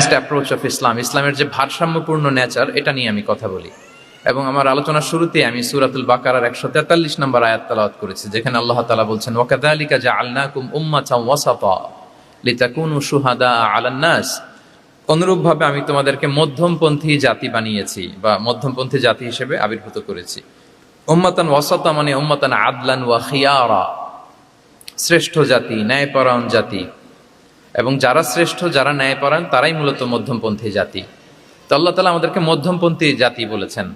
Balanced approach of Islam, ইসলামের যে ভারসাম্যপূর্ণ নেচার, এটা নিয়ে আমি কথা বলি। এবং আমার আলোচনার শুরুতে আমি সূরাতুল বাকারার 143 নম্বর আয়াত তেলাওয়াত করেছি, যেখানে আল্লাহ তাআলা বলছেন, ওয়াকাযালিকা জাআলনাকুম উম্মাতান ওয়াসাতা লিতাকুনু শুহাদা আলান নাস। অনুরূপভাবে আমি তোমাদেরকে মধ্যমপন্থী জাতি বানিয়েছি, বা মধ্যমপন্থী জাতি হিসেবে আবির্ভূত করেছি। উম্মাতান ওয়াসাতা মানে উম্মাতান আদলান ওয়া খিয়ারা, শ্রেষ্ঠ জাতি, ন্যায়পরায়ণ জাতি। এবং যারা শ্রেষ্ঠ, যারা ন্যায়পরায়ণ, তারাই মূলত মধ্যমপন্থী জাতি। তো আল্লাহ তাআলা আমাদেরকে মধ্যমপন্থী জাতি বলেছেন।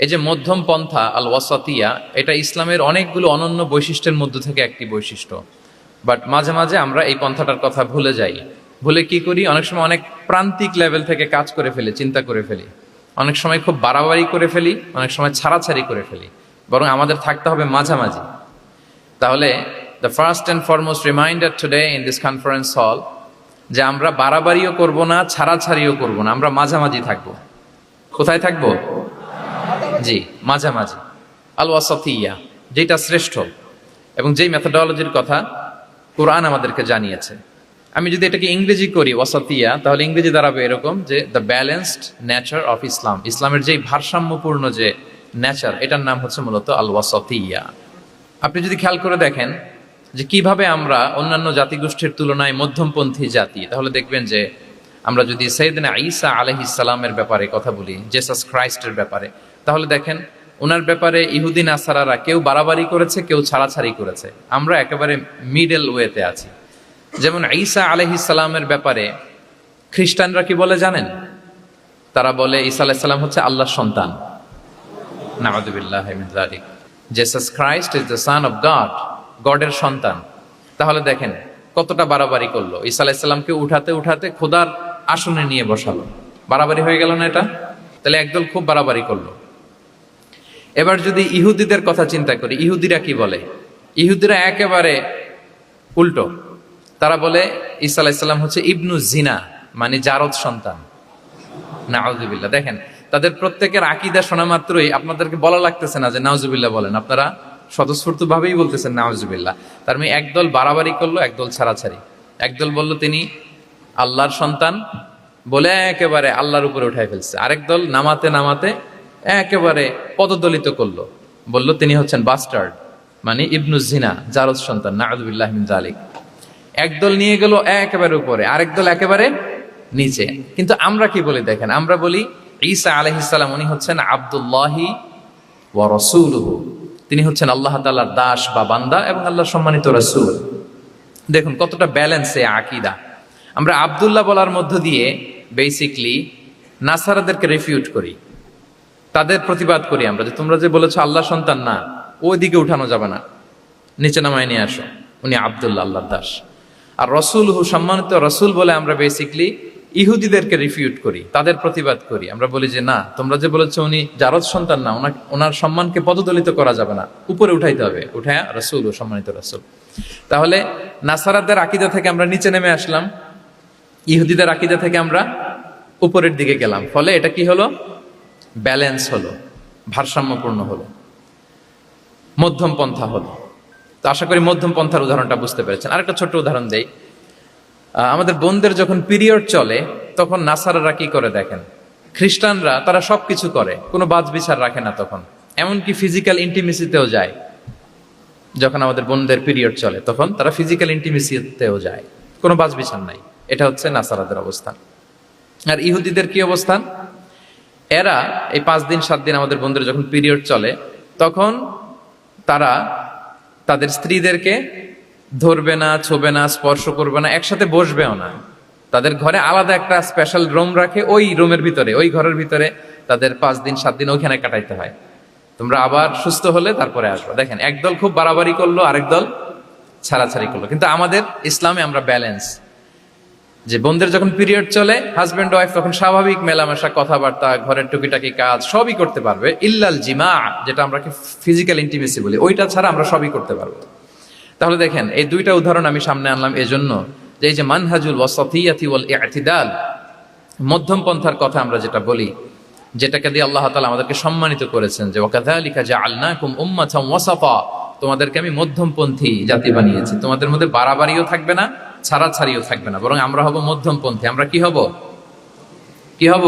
এই যে মধ্যম পন্থা আল ওয়াসাতিয়া, এটা ইসলামের অনেকগুলো অনন্য বৈশিষ্ট্যের মধ্য থেকে একটি বৈশিষ্ট্য। বাট মাঝে মাঝে আমরা এই পন্থাটার কথা ভুলে যাই। ভুলে কি করি? অনেক সময় অনেক প্রান্তিক লেভেল থেকে কাজ করে ফেলি, চিন্তা করে ফেলি। অনেক সময় খুব বাড়াবাড়ি করে ফেলি, অনেক সময় ছাড়াছাড়ি করে ফেলি। বরং আমাদের থাকতে হবে মাঝামাঝি। তাহলে the first and foremost reminder today in this conference hall, যে আমরা বাড়াবাড়িও করব না, ছাড়াছাড়িও করব না, আমরা মাঝামাঝি থাকব। কোথায় থাকব? জি, মাঝামাঝি, আল ওয়াসাতিয়া, যেটা শ্রেষ্ঠ এবং যেই মেথোডলজির কথা কোরআন আমাদেরকে জানিয়েছে। আমি যদি এটাকে ইংরেজি করি ওয়াসাতিয়া, তাহলে ইংরেজি দাঁড়াবে এরকম, যে the balanced nature of Islam, ইসলামের যেই ভারসাম্যপূর্ণ যে নেচার, এটার নাম হচ্ছে মূলত আল ওয়াসাতিয়া। আপনি যদি খেয়াল করে দেখেন যে কিভাবে আমরা অন্যান্য জাতিগোষ্ঠীর তুলনায় মধ্যমপন্থী জাতি, তাহলে দেখবেন যে আমরা যদি সাইয়েদনা ঈসা আলাইহিস সালামের ব্যাপারে কথা বলি, জেসাস ক্রাইস্টের ব্যাপারে, তাহলে দেখেন ওনার ব্যাপারে ইহুদি নাসারারা কেউ বাড়াবাড়ি করেছে, কেউ ছাড়াছাড়ি করেছে। আমরা একেবারে মিডল ওয়েতে আছি। যেমন ঈসা আলাইহিস সালামের ব্যাপারে খ্রিস্টানরা কি বলে জানেন? তারা বলে ঈসা আলাইহিস সালাম হচ্ছে আল্লাহর সন্তান। নাউযুবিল্লাহি মিন যালিক। Jesus Christ is the son of God, গডের সন্তান। তাহলে দেখেন কতটা বাড়াবাড়ি করলো। ঈসা আলাইহিস সালামকে উঠাতে উঠাতে খোদার আসনে নিয়ে বসালো। বাড়াবাড়ি হয়ে গেল না এটা? তাহলে একদল খুব বাড়াবাড়ি করলো। এবার যদি ইহুদিদের কথা চিন্তা করি, ইহুদিরা কি বলে? ইহুদিরা একেবারে উল্টো। তারা বলে ঈসা আলাইহিস সালাম হচ্ছে ইবনু জিনা, মানে জারদ সন্তান। নাউযুবিল্লাহ। দেখেন তাদের প্রত্যেকের আকীদা শোনা মাত্রই আপনাদেরকে বলা লাগতেছে না যে নাউযুবিল্লাহ বলেন, আপনারা স্বতঃস্ফূর্ত ভাবেই বলতেছেন নাউযুবিল্লাহ। তার মানে একদল বাড়াবাড়ি করলো, একদল ছাড়াছাড়ি। একদল বলল তিনি আল্লাহর সন্তান বলে একেবারে আল্লাহর উপরে উঠাই ফেলছে। আরেক দল নামাতে নামাতে একেবারে পদদলিত করলো, বলল তিনি হচ্ছেন বাস্টার্ড, মানে ইবনু জিনা, জারদ সন্তান। নাউযুবিল্লাহি মিন যালিক। একদল নিয়ে গেল একেবারে উপরে, আরেক দল একেবারে নিচে। কিন্তু আমরা কি বলি দেখেন? আমরা বলি ঈসা আলাইহিস সালাম উনি হচ্ছেন আব্দুল্লাহি ওয়া রাসূলুহু, তিনি হচ্ছেন আল্লাহ তাআলার দাস বা বান্দা এবং আল্লাহর সম্মানিত রাসূল। দেখুন কতটা ব্যালেন্স এই আকীদা। আমরা আব্দুল্লাহ বলার মধ্য দিয়ে বেসিকলি নাসারাদেরকে রিফিউট করি, তাদের প্রতিবাদ করি আমরা, যে তোমরা যে বলেছো আল্লাহ সন্তান না, ওইদিকে উঠানো যাবে না, নিচে নামায় নিয়ে আসো, উনি আব্দুল্লাহ, আল্লাহর দাস। আর রাসূলুহু, সম্মানিত রাসূল বলে আমরা বেসিকলি ইহুদিদেরকে রিফিউট করি, তাদের প্রতিবাদ করি। আমরা বলি যে না, তোমরা যে বলেছো উনি জারদ সন্তান না, ওনার সম্মানকে পদদলিত করা যাবে না, উপরে উঠাইতে হবে, উঠায়া রাসূল, সম্মানিত রাসূল। তাহলে নাসারাদের আকীদা থেকে আমরা নিচে নেমে আসলাম, ইহুদিদের আকীদা থেকে আমরা উপরের দিকে গেলাম। ফলে এটা কি হলো? ব্যালেন্স হলো, ভারসাম্যপূর্ণ হলো, মধ্যম পন্থা হলো। তো আশা করি মধ্যম পন্থার উদাহরণটা বুঝতে পেরেছেন। আরেকটা ছোট্ট উদাহরণ দেই। আমাদের বোনদের যখন পিরিয়ড চলে, তখন নাসারারা কি করে দেখেন? খ্রিস্টানরা তারা সবকিছু করে, কোনো বাজ বিচার রাখে না তখন, এমনকি ফিজিক্যাল ইন্টিমেসিতেও যায়। যখন আমাদের বোনদের পিরিয়ড চলে, তখন তারা ফিজিক্যাল ইন্টিমেসিতেও যায়, কোনো বাজ বিচার নাই। এটা হচ্ছে নাসারাদের অবস্থান। আর ইহুদিদের কি অবস্থান? এরা এই 5 দিন 7 দিন আমাদের বোনদের যখন পিরিয়ড চলে, তখন তারা তাদের স্ত্রীদেরকে ধরবে না, ছোবে না, স্পর্শ করবে না, একসাথে বসবেও না। তাদের ঘরে আলাদা একটা স্পেশাল রুম রাখে, ওই রুমের ভিতরে, ওই ঘরের ভিতরে তাদের 5 দিন 7 দিন ওইখানে কাটাইতে হয়। তোমরা আবার সুস্থ হলে তারপরে আসবে। দেখেন একদল খুব বাড়াবাড়ি করলো, আরেক দল ছাড়াছাড়ি করলো। কিন্তু আমাদের ইসলামে আমরা ব্যালেন্স, যে বোনদের যখন পিরিয়ড চলে, হাজব্যান্ড ওয়াইফ তখন স্বাভাবিক মেলামেশা, কথাবার্তা, ঘরের টুকিটাকি কাজ সবই করতে পারবে, ইল্লাল জিমা, যেটা আমরা ফিজিক্যাল ইন্টিমেসি বলি, ওইটা ছাড়া আমরা সবই করতে পারবো। তাহলে দেখেন এই দুইটা উদাহরণ আমি সামনে আনলাম এজন্য, যে এই যে মানহাজুল ওয়াসাতিয়াতি ওয়াল ইতিদাল, মধ্যম পন্থার কথা আমরা যেটা বলি, যেটাকে দিয়ে আল্লাহ তাআলা আমাদেরকে সম্মানিত করেছেন, যে ওয়াকাযালিকা জাআলনাকুম উম্মাতান ওয়াসাতা, তোমাদেরকে আমি মধ্যমপন্থী জাতি বানিয়েছি। তোমাদের মধ্যে বাড়াবাড়িও থাকবে না, ছাড়াছাড়িও থাকবে না, বরং আমরা হব মধ্যমপন্থী। আমরা কি হব? কি হব?